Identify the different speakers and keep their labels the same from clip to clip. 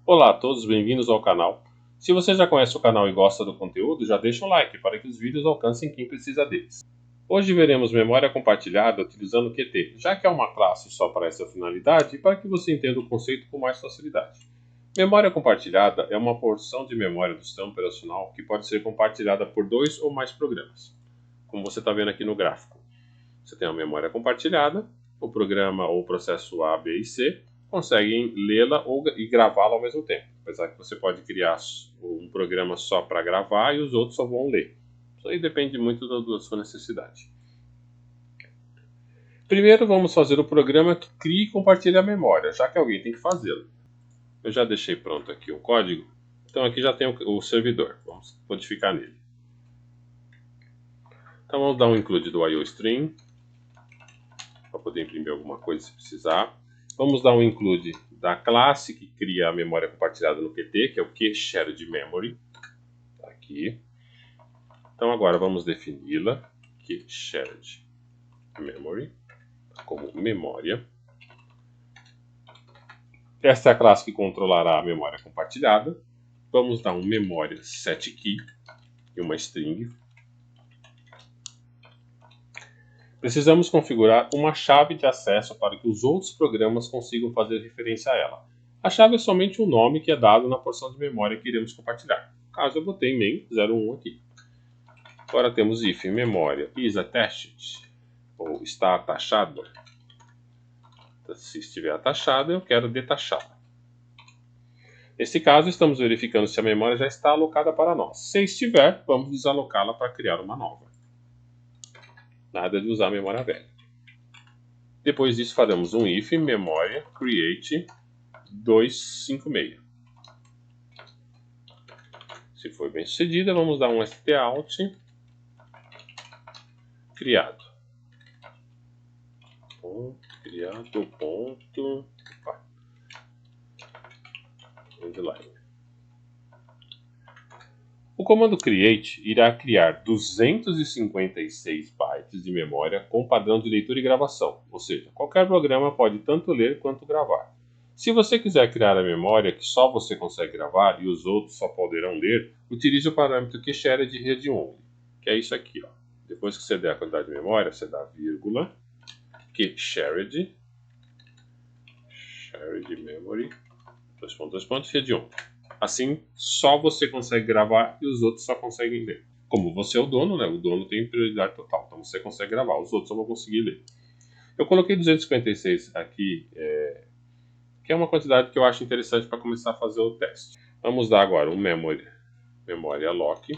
Speaker 1: Olá a todos, bem-vindos ao canal. Se você já conhece o canal e gosta do conteúdo, já deixa um like para que os vídeos alcancem quem precisa deles. Hoje veremos memória compartilhada utilizando o Qt, já que é uma classe só para essa finalidade e para que você entenda o conceito com mais facilidade. Memória compartilhada é uma porção de memória do sistema operacional que pode ser compartilhada por dois ou mais programas, como você está vendo aqui no gráfico. Você tem a memória compartilhada, o programa ou o processo A, B e C conseguem lê-la e gravá-la ao mesmo tempo. Apesar que você pode criar um programa só para gravar e os outros só vão ler. Isso aí depende muito da sua necessidade. Primeiro vamos fazer o programa que cria e compartilha a memória, já que alguém tem que fazê-lo. Eu já deixei pronto aqui o código, então aqui já tem o servidor. Vamos codificar nele. Então vamos dar um include do IOStream, para poder imprimir alguma coisa se precisar. Vamos dar um include da classe que cria a memória compartilhada no Qt, que é o QSharedMemory. Tá aqui. Então agora vamos defini-la, QSharedMemory, como memória. Esta é a classe que controlará a memória compartilhada. Vamos dar um memória setKey e uma string. Precisamos configurar uma chave de acesso para que os outros programas consigam fazer referência a ela. A chave é somente um nome que é dado na porção de memória que iremos compartilhar. No caso, eu botei main01 aqui. Agora temos if memória is attached, ou está atachada. Se estiver atachada, eu quero detachá-la. Nesse caso, estamos verificando se a memória já está alocada para nós. Se estiver, vamos desalocá-la para criar uma nova. Nada de usar a memória velha. Depois disso, faremos um if memória create 256. Se for bem sucedida, vamos dar um stout criado. Criado ponto underline. O comando create irá criar 256 bytes de memória com padrão de leitura e gravação, ou seja, qualquer programa pode tanto ler quanto gravar. Se você quiser criar a memória que só você consegue gravar e os outros só poderão ler, utilize o parâmetro QSharedReadOnly, que é isso aqui. Ó. Depois que você der a quantidade de memória, você dá vírgula, QSharedMemory, read-only. Assim, só você consegue gravar e os outros só conseguem ler. Como você é o dono, né? O dono tem prioridade total, então você consegue gravar, os outros só vão conseguir ler. Eu coloquei 256 aqui, que é uma quantidade que eu acho interessante para começar a fazer o teste. Vamos dar agora um memória lock.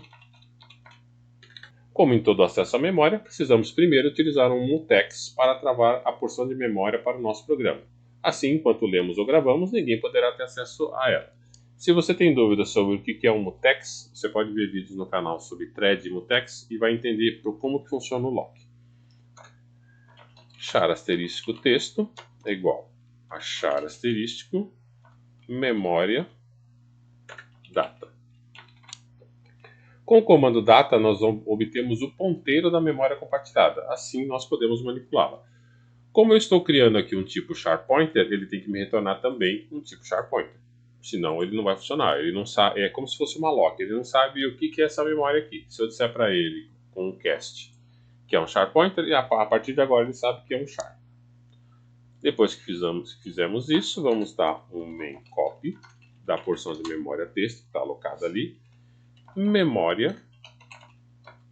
Speaker 1: Como em todo acesso à memória, precisamos primeiro utilizar um mutex para travar a porção de memória para o nosso programa. Assim, enquanto lemos ou gravamos, ninguém poderá ter acesso a ela. Se você tem dúvidas sobre o que é um mutex, você pode ver vídeos no canal sobre thread e mutex e vai entender como que funciona o lock. Char asterístico texto é igual a char asterístico memória data. Com o comando data, nós obtemos o ponteiro da memória compartilhada. Assim, nós podemos manipulá-la. Como eu estou criando aqui um tipo charPointer, ele tem que me retornar também um tipo charPointer. Senão ele não vai funcionar. Ele não sabe, é como se fosse uma lock. Ele não sabe o que é essa memória aqui. Se eu disser para ele com um cast que é um charPointer, a partir de agora ele sabe que é um char. Depois que fizemos isso, vamos dar um main copy da porção de memória texto que está alocada ali. Memória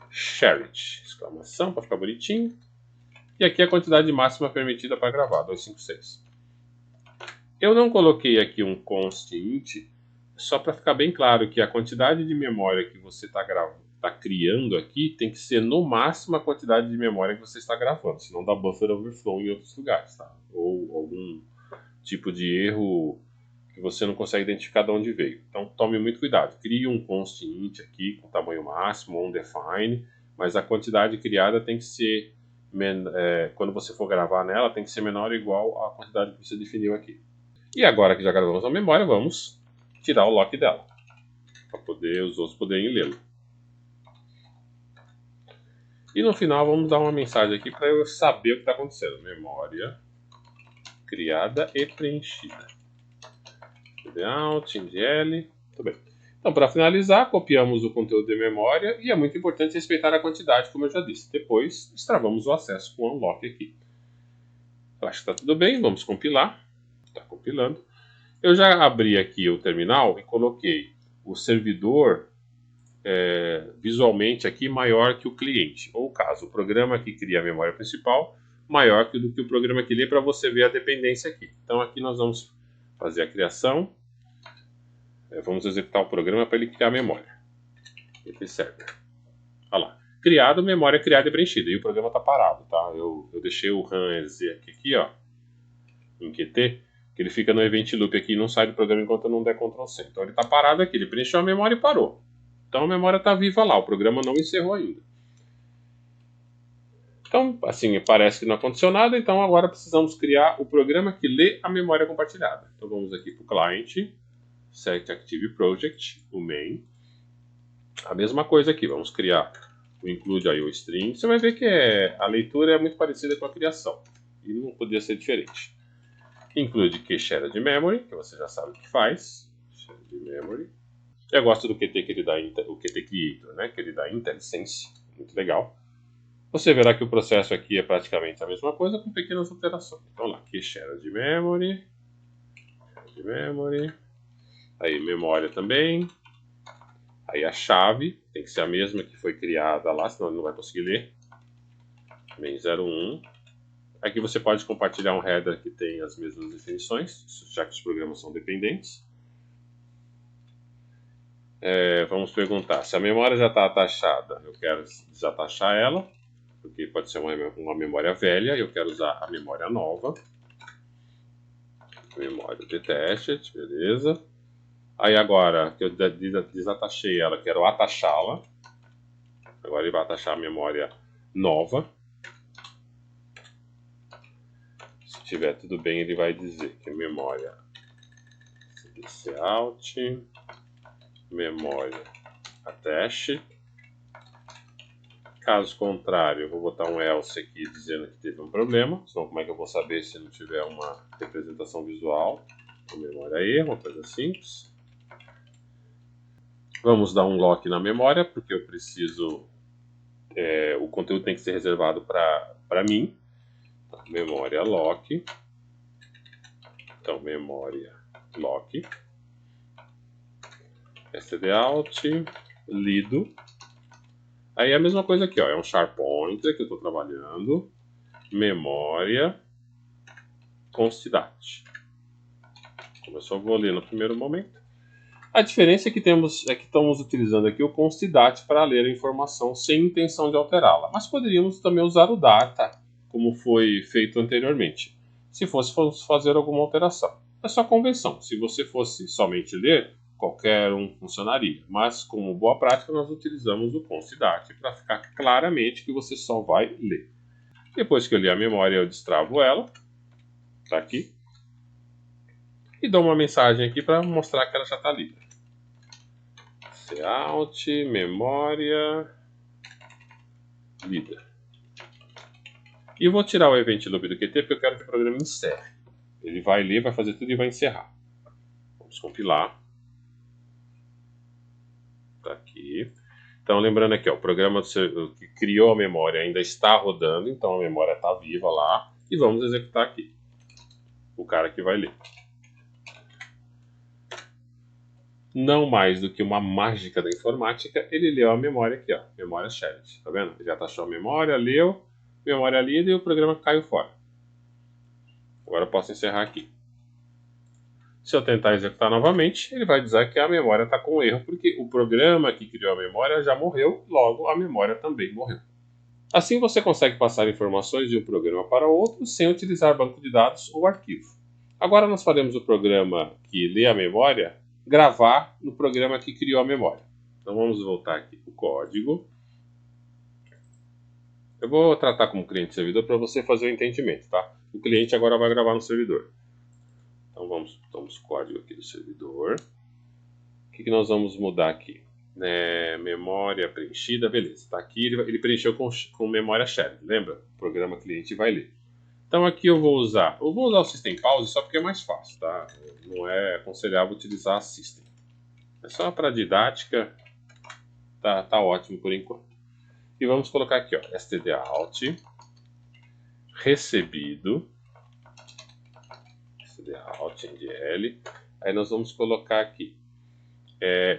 Speaker 1: shared, exclamação, para ficar bonitinho. E aqui a quantidade máxima permitida para gravar, 256. Eu não coloquei aqui um const int, só para ficar bem claro que a quantidade de memória que você está criando aqui tem que ser no máximo a quantidade de memória que você está gravando, senão dá buffer overflow em outros lugares, tá? Ou algum tipo de erro que você não consegue identificar de onde veio. Então tome muito cuidado, crie um const int aqui com tamanho máximo, ou um define, mas a quantidade criada tem que ser, quando você for gravar nela, tem que ser menor ou igual à quantidade que você definiu aqui. E agora que já gravamos a memória, vamos tirar o lock dela, para poder os outros poderem lê-lo. E no final vamos dar uma mensagem aqui para eu saber o que está acontecendo. Memória criada e preenchida. stdout, indl, tudo bem. Então, para finalizar, copiamos o conteúdo de memória e é muito importante respeitar a quantidade, como eu já disse. Depois, destravamos o acesso com o unlock aqui. Eu acho que está tudo bem, vamos compilar. Está compilando. Eu já abri aqui o terminal e coloquei o servidor visualmente aqui maior que o cliente. Ou caso, o programa que cria a memória principal maior do que o programa que lê, para você ver a dependência aqui. Então aqui nós vamos fazer a criação. Vamos executar o programa para ele criar a memória. Aqui serve. Olha lá. Criado, memória criada e preenchida. E o programa está parado, tá? Eu deixei o RAM exec aqui, ó, em QT, que ele fica no event loop aqui e não sai do programa enquanto eu não der Ctrl C. Então ele está parado aqui, ele preencheu a memória e parou. Então a memória está viva lá, o programa não encerrou ainda. Então, assim, parece que não aconteceu nada, então agora precisamos criar o programa que lê a memória compartilhada. Então vamos aqui para o Client, Set Active Project, o main. A mesma coisa aqui, vamos criar o include IOString. Você vai ver que a leitura é muito parecida com a criação, e não podia ser diferente. Include Shared Memory, que você já sabe o que faz. Shared Memory. Eu gosto do QT que ele dá, o QT Creator, né, que ele dá IntelliSense, muito legal. Você verá que o processo aqui é praticamente a mesma coisa, com pequenas alterações. Então lá, aqui Shared Memory, aí memória também, aí a chave, tem que ser a mesma que foi criada lá, senão ele não vai conseguir ler, main 01. Aqui você pode compartilhar um header que tem as mesmas definições, já que os programas são dependentes. Vamos perguntar, se a memória já está atachada, eu quero desatachar ela, porque pode ser uma memória velha, e eu quero usar a memória nova. Memória detached, beleza. Aí agora que eu desatachei ela, quero atachá-la. Agora ele vai atachar a memória nova. Se tiver tudo bem, ele vai dizer que memória out, memória attached. Caso contrário, eu vou botar um else aqui dizendo que teve um problema. Senão como é que eu vou saber se não tiver uma representação visual? A memória erro, uma coisa simples. Vamos dar um lock na memória, porque eu preciso... o conteúdo tem que ser reservado para mim. Então, memória lock. Então, memória lock. stdout, lido. Aí é a mesma coisa aqui, ó, é um char pointer que eu estou trabalhando, memória, constdat. Como eu só vou ler no primeiro momento. A diferença é que estamos utilizando aqui o constdat para ler a informação sem intenção de alterá-la. Mas poderíamos também usar o data, como foi feito anteriormente, se fosse fazer alguma alteração. É só convenção, se você fosse somente ler, qualquer um funcionaria, mas como boa prática nós utilizamos o constdat para ficar claramente que você só vai ler. Depois que eu li a memória, eu destravo ela, tá aqui, e dou uma mensagem aqui para mostrar que ela já está lida. Cout, memória, lida. E eu vou tirar o event loop do QT porque eu quero que o programa encerre. Ele vai ler, vai fazer tudo e vai encerrar. Vamos compilar. Tá aqui. Então, lembrando aqui, ó, o programa que criou a memória ainda está rodando, então a memória está viva lá. E vamos executar aqui. O cara que vai ler. Não mais do que uma mágica da informática, ele leu a memória aqui, ó, memória shared. Tá vendo? Ele atachou a memória, leu, memória lida e o programa caiu fora. Agora eu posso encerrar aqui. Se eu tentar executar novamente, ele vai dizer que a memória está com erro, porque o programa que criou a memória já morreu, logo a memória também morreu. Assim você consegue passar informações de um programa para outro sem utilizar banco de dados ou arquivo. Agora nós faremos o programa que lê a memória gravar no programa que criou a memória. Então vamos voltar aqui para o código. Eu vou tratar como cliente-servidor para você fazer o entendimento, tá? O cliente agora vai gravar no servidor. Então vamos o código aqui do servidor. O que nós vamos mudar aqui? Memória preenchida, beleza. Tá aqui, ele preencheu com memória shared, lembra? O programa cliente vai ler. Então aqui eu vou usar o System Pause só porque é mais fácil, tá? Não é aconselhável utilizar a System. É só para didática, tá ótimo por enquanto. E vamos colocar aqui, ó, stdout recebido, stdout ndl. Aí nós vamos colocar aqui.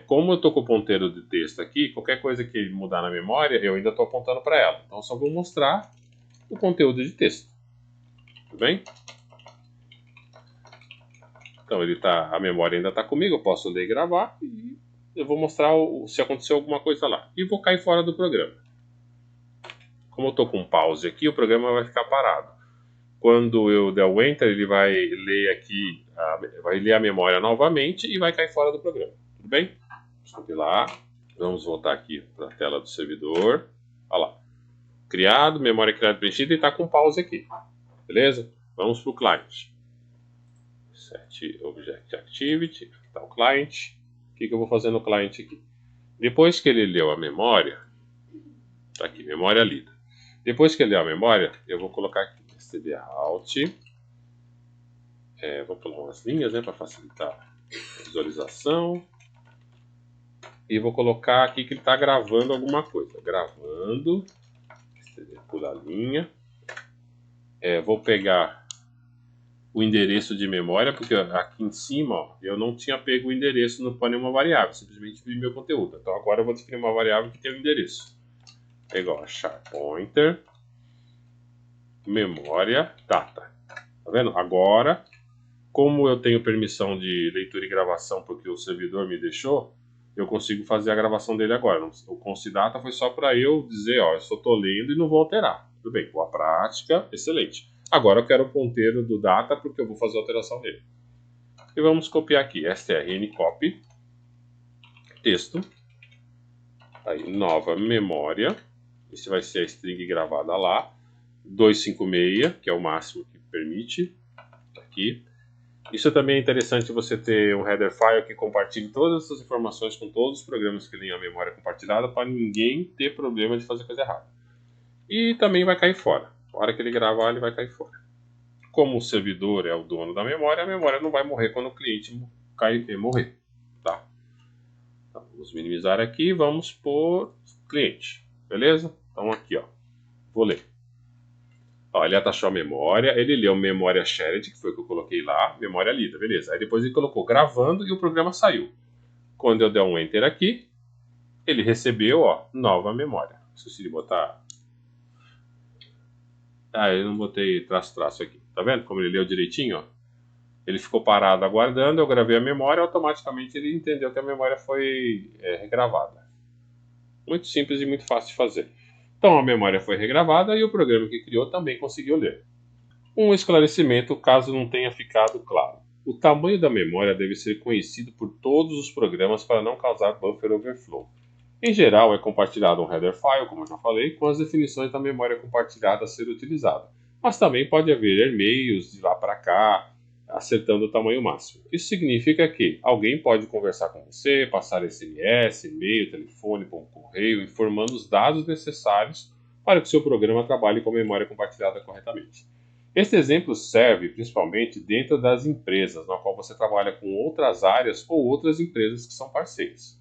Speaker 1: Como eu estou com o ponteiro de texto aqui, qualquer coisa que mudar na memória, eu ainda estou apontando para ela. Então, eu só vou mostrar o conteúdo de texto. Tudo bem? Então, a memória ainda está comigo, eu posso ler e gravar. E eu vou mostrar se aconteceu alguma coisa lá. E vou cair fora do programa. Como eu estou com pause aqui, o programa vai ficar parado. Quando eu der o Enter, ele vai ler aqui, vai ler a memória novamente e vai cair fora do programa. Tudo bem? Vamos compilar. Vamos voltar aqui para a tela do servidor. Olha lá. Criado, memória criada preenchida e está com pause aqui. Beleza? Vamos para o client. Set Object Activity. Está o client. O que eu vou fazer no client aqui? Depois que ele leu a memória, está aqui, memória lida. Depois que ele leu a memória, eu vou colocar aqui stdout. Vou pular umas linhas, né, para facilitar a visualização. E vou colocar aqui que ele está gravando alguma coisa. Gravando. Pula a linha. Vou pegar o endereço de memória, porque aqui em cima, ó, eu não tinha pego o endereço para nenhuma variável, simplesmente vi meu conteúdo. Então agora eu vou definir uma variável que tem o endereço. É igual a char_pointer memória data. Tá vendo? Agora, como eu tenho permissão de leitura e gravação porque o servidor me deixou, eu consigo fazer a gravação dele agora. O const_data foi só para eu dizer, ó, eu só estou lendo e não vou alterar. Tudo bem, boa prática, excelente. Agora eu quero o ponteiro do data porque eu vou fazer a alteração dele. E vamos copiar aqui, strncopy, texto, aí nova memória, esse vai ser a string gravada lá, 256, que é o máximo que permite, tá aqui. Isso também é interessante você ter um header file que compartilhe todas essas informações com todos os programas que têm a memória compartilhada para ninguém ter problema de fazer coisa errada. E também vai cair fora. Na hora que ele gravar, ele vai cair fora. Como o servidor é o dono da memória, a memória não vai morrer quando o cliente morrer. Tá? Então, vamos minimizar aqui e vamos por cliente. Beleza? Então aqui, ó, vou ler. Ó, ele atachou a memória, ele leu memória shared, que foi o que eu coloquei lá, memória lida, beleza. Aí depois ele colocou gravando e o programa saiu. Quando eu der um enter aqui, ele recebeu, ó, nova memória. Esqueci de botar... eu não botei traço aqui. Tá vendo como ele leu direitinho, ó? Ele ficou parado aguardando, eu gravei a memória, automaticamente ele entendeu que a memória foi regravada. Muito simples e muito fácil de fazer. Então a memória foi regravada e o programa que criou também conseguiu ler. Um esclarecimento caso não tenha ficado claro. O tamanho da memória deve ser conhecido por todos os programas para não causar buffer overflow. Em geral, é compartilhado um header file, como eu já falei, com as definições da memória compartilhada a ser utilizada. Mas também pode haver e-mails de lá para cá, acertando o tamanho máximo. Isso significa que alguém pode conversar com você, passar SMS, e-mail, telefone, por correio, informando os dados necessários para que o seu programa trabalhe com a memória compartilhada corretamente. Este exemplo serve principalmente dentro das empresas, na qual você trabalha com outras áreas ou outras empresas que são parceiras.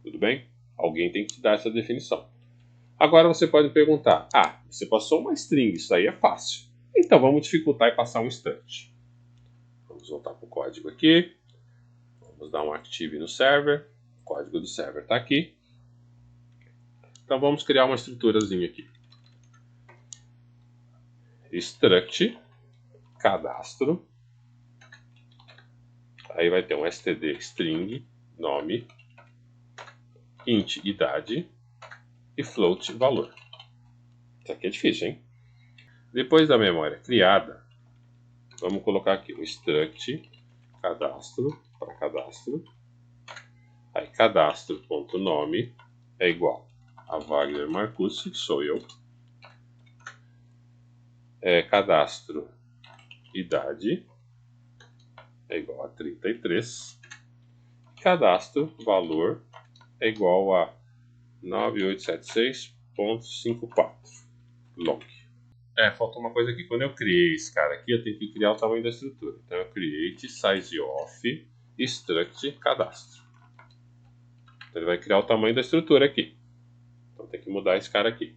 Speaker 1: Tudo bem? Alguém tem que te dar essa definição. Agora você pode perguntar, você passou uma string, isso aí é fácil. Então vamos dificultar e passar um instante. Vamos voltar para o código aqui. Vamos dar um active no server. O código do server está aqui. Então vamos criar uma estruturazinha aqui. Struct, cadastro. Aí vai ter um std string, nome, int idade e float valor. Isso aqui é difícil, hein? Depois da memória criada, vamos colocar aqui o struct cadastro para cadastro. Aí cadastro.nome é igual a Wagner Marcucci, que sou eu. Cadastro idade é igual a 33. Cadastro valor é igual a 9876.54 long. Falta uma coisa aqui. Quando eu criei esse cara aqui, eu tenho que criar o tamanho da estrutura. Então eu create size of struct cadastro. Então ele vai criar o tamanho da estrutura aqui. Então tem que mudar esse cara aqui.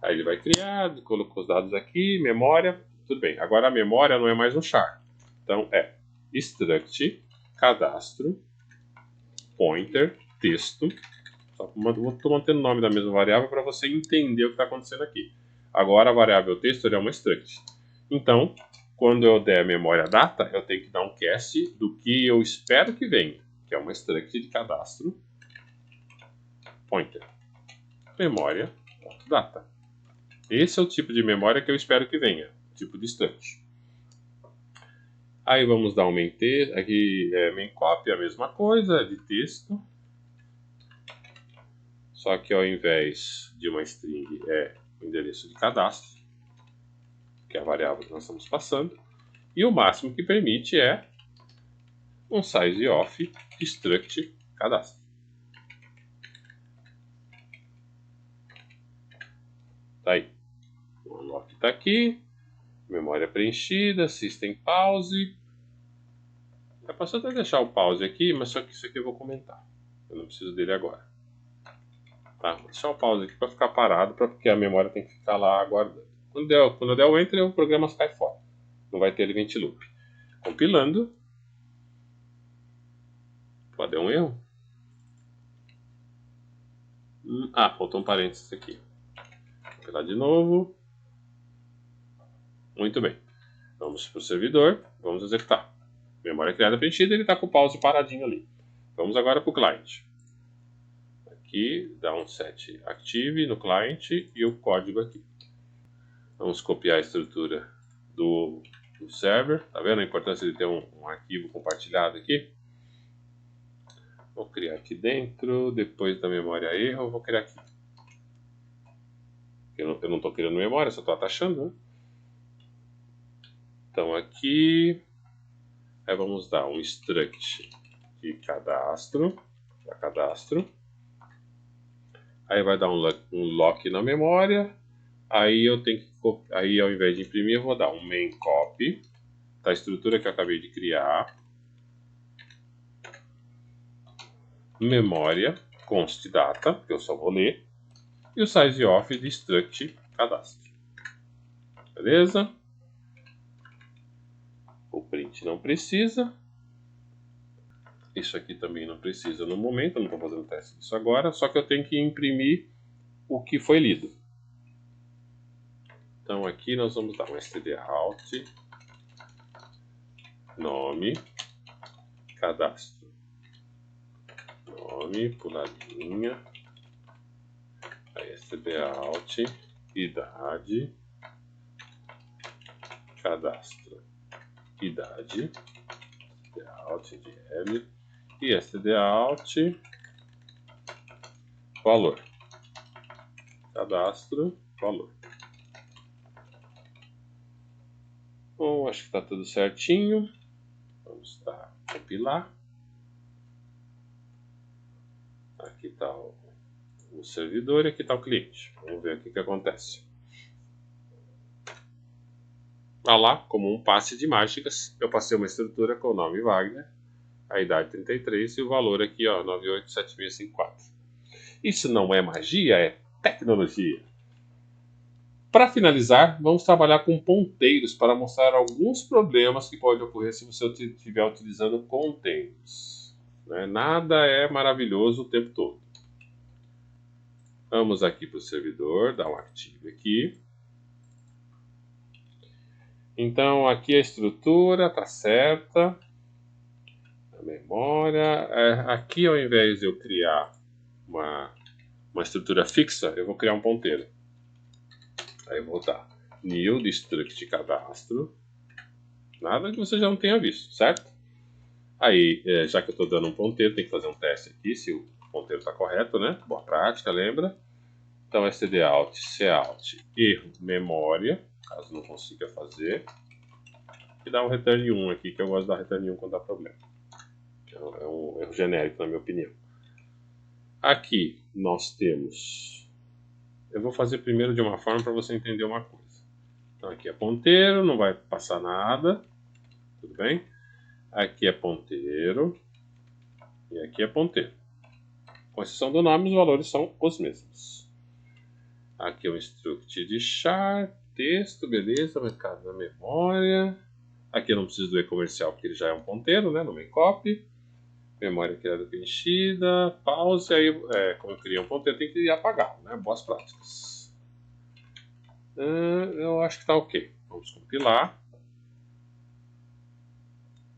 Speaker 1: Aí ele vai criar, colocou os dados aqui, memória, tudo bem. Agora a memória não é mais um char. Então é struct cadastro pointer texto. Estou mantendo o nome da mesma variável para você entender o que está acontecendo aqui. Agora a variável texto é uma struct. Então, quando eu der memória data, eu tenho que dar um cast do que eu espero que venha, que é uma struct de cadastro pointer. Memória data. Esse é o tipo de memória que eu espero que venha, tipo de struct. Aí vamos dar um main texto, aqui main copy, a mesma coisa, de texto. Só que ao invés de uma string é o endereço de cadastro, que é a variável que nós estamos passando. E o máximo que permite é um size of struct cadastro. Tá aí. O unlock está aqui. Memória preenchida, system pause. Eu posso até deixar o pause aqui, mas só que isso aqui eu vou comentar. Eu não preciso dele agora. Tá? Vou deixar o pause aqui para ficar parado, porque a memória tem que ficar lá aguardando. Quando eu der o enter, o programa sai fora. Não vai ter event loop. Compilando. Pode dar um erro. Faltou um parênteses aqui. Vou compilar de novo. Muito bem. Vamos para o servidor. Vamos executar. Memória criada preenchida, ele está com o pause paradinho ali. Vamos agora para o cliente. Aqui, dá um set active no cliente e o código aqui. Vamos copiar a estrutura do server. Tá vendo a importância de ter um arquivo compartilhado aqui? Vou criar aqui dentro, depois da memória erro, eu vou criar aqui. Eu não estou criando memória, só estou atachando, né? Então aqui, aí vamos dar um struct de cadastro, para cadastro. Aí vai dar um lock na memória. Aí eu tenho que, aí ao invés de imprimir, eu vou dar um main copy da estrutura que eu acabei de criar. Memória const data, que eu só vou ler. E o size of de struct cadastro. Beleza? O print não precisa. Isso aqui também não precisa no momento, eu não estou fazendo teste disso agora, só que eu tenho que imprimir o que foi lido. Então aqui nós vamos dar um stdout nome cadastro. Nome, puladinha. Aí stdout idade cadastro. Idade stdout dl e stdout valor. Cadastro valor. Bom, acho que está tudo certinho. Vamos compilar. Aqui está o servidor e aqui está o cliente. Vamos ver o que acontece. Lá, como um passe de mágicas, eu passei uma estrutura com o nome Wagner, a idade 33 e o valor aqui, ó, 987654. Isso não é magia, é tecnologia. Para finalizar, vamos trabalhar com ponteiros para mostrar alguns problemas que podem ocorrer se você estiver utilizando containers. Nada é maravilhoso o tempo todo. Vamos aqui para o servidor, dar um active aqui. Então aqui a estrutura está certa. A memória. Aqui ao invés de eu criar uma estrutura fixa, eu vou criar um ponteiro. Aí eu vou botar new struct cadastro. Nada que você já não tenha visto, certo? Aí, já que eu estou dando um ponteiro, tem que fazer um teste aqui se o ponteiro está correto, né? Boa prática, lembra? Então, stdout, cout, erro, memória, caso não consiga fazer. E dá um return 1 aqui, que eu gosto de dar return 1 quando dá problema. É um erro genérico, na minha opinião. Aqui nós temos... Eu vou fazer primeiro de uma forma para você entender uma coisa. Então aqui é ponteiro, não vai passar nada, tudo bem? Aqui é ponteiro e aqui é ponteiro. Com exceção do nome, os valores são os mesmos. Aqui é o struct de char, texto, beleza, mercado da memória. Aqui eu não preciso do e-comercial porque ele já é um ponteiro, né, no main copy. Memória criada preenchida, pause, aí como eu criei um ponteiro, tem que apagar, né, boas práticas. Eu acho que está ok. Vamos compilar.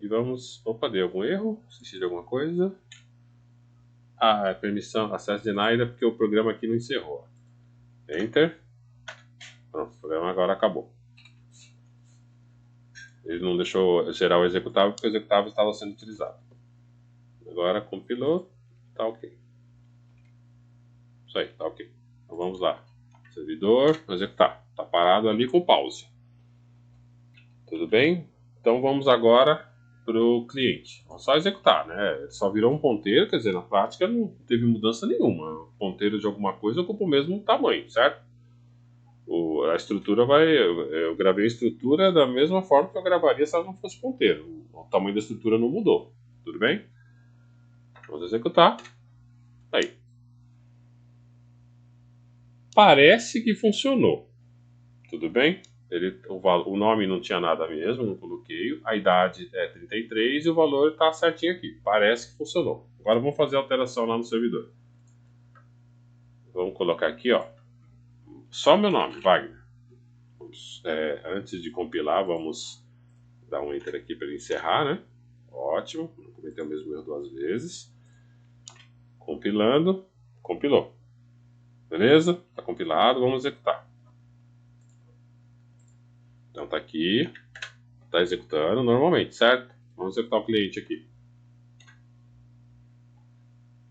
Speaker 1: E vamos... Opa, dei algum erro? Assisti de alguma coisa? Ah, permissão, acesso denied é porque o programa aqui não encerrou. Enter. Pronto, o programa agora acabou. Ele não deixou gerar o executável porque o executável estava sendo utilizado. Agora compilou, tá ok. Isso aí, tá ok. Então vamos lá. Servidor, executar. Tá parado ali com pause. Tudo bem? Então vamos agora para o cliente. Vamos só executar, né? Ele só virou um ponteiro, quer dizer, na prática não teve mudança nenhuma. O ponteiro de alguma coisa ocupa o mesmo tamanho, certo? A estrutura vai... Eu gravei a estrutura da mesma forma que eu gravaria se ela não fosse ponteiro. O tamanho da estrutura não mudou. Tudo bem? Vamos executar. Aí. Parece que funcionou. Tudo bem? O nome não tinha nada mesmo, não coloquei. A idade é 33 e o valor está certinho aqui. Parece que funcionou. Agora vamos fazer a alteração lá no servidor. Vamos colocar aqui, ó. Só meu nome, Wagner. Antes de compilar, vamos dar um enter aqui para ele encerrar, né? Ótimo. Não cometeu o mesmo erro duas vezes. Compilando. Compilou. Beleza? Está compilado. Vamos executar. Então tá aqui. Está executando normalmente, certo? Vamos executar o cliente aqui.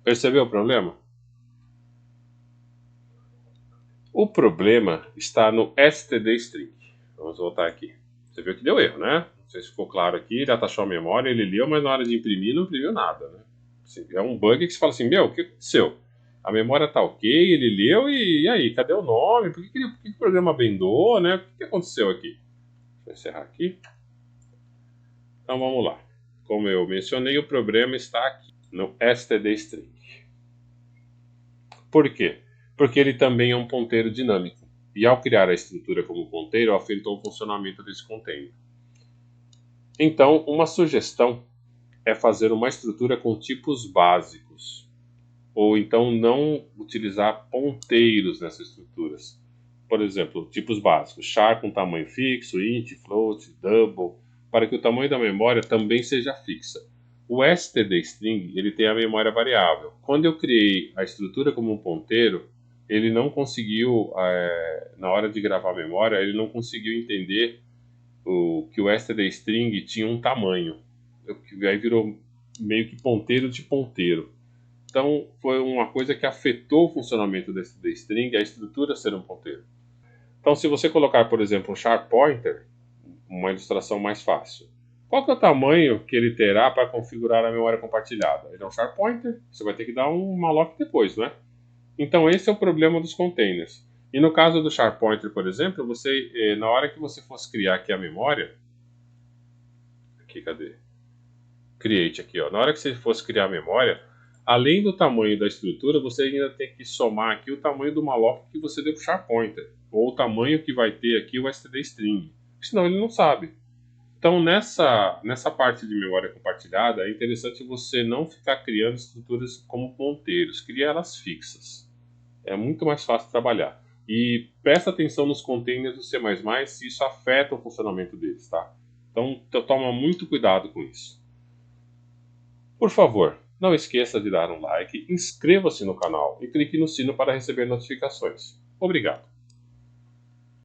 Speaker 1: Percebeu o problema? O problema está no std_string. Vamos voltar aqui. Você viu que deu erro, né? Não sei se ficou claro aqui, ele atachou a memória, ele leu, mas na hora de imprimir não imprimiu nada, né? Assim, é um bug que você fala assim, meu, o que aconteceu? A memória tá ok, ele leu e aí, cadê o nome? Por que o programa bendou, né? O que aconteceu aqui? Vou encerrar aqui. Então vamos lá. Como eu mencionei, o problema está aqui no std_string. Por quê? Porque ele também é um ponteiro dinâmico. E ao criar a estrutura como ponteiro, afetou o funcionamento desse container. Então, uma sugestão é fazer uma estrutura com tipos básicos. Ou então não utilizar ponteiros nessas estruturas. Por exemplo, tipos básicos, char com tamanho fixo, int, float, double, para que o tamanho da memória também seja fixa. O std_string ele tem a memória variável. Quando eu criei a estrutura como um ponteiro, ele não conseguiu, na hora de gravar a memória, ele não conseguiu entender que o std_string tinha um tamanho. Aí virou meio que ponteiro de ponteiro. Então foi uma coisa que afetou o funcionamento desse std_string, a estrutura ser um ponteiro. Então se você colocar, por exemplo, um char pointer, uma ilustração mais fácil. Qual que é o tamanho que ele terá para configurar a memória compartilhada? Ele é um char pointer, você vai ter que dar um malloc depois, né? Então esse é o problema dos containers. E no caso do char pointer, por exemplo, você, na hora que você fosse criar aqui a memória, aqui, cadê? Create aqui, ó. Na hora que você fosse criar a memória, além do tamanho da estrutura, você ainda tem que somar aqui o tamanho do malloc que você deu para o char pointer, ou o tamanho que vai ter aqui o std_string. Senão ele não sabe. Então, nessa parte de memória compartilhada, é interessante você não ficar criando estruturas como ponteiros, crie elas fixas. É muito mais fácil trabalhar. E presta atenção nos containers do C++, se isso afeta o funcionamento deles, tá? Então, toma muito cuidado com isso. Por favor, não esqueça de dar um like, inscreva-se no canal e clique no sino para receber notificações. Obrigado!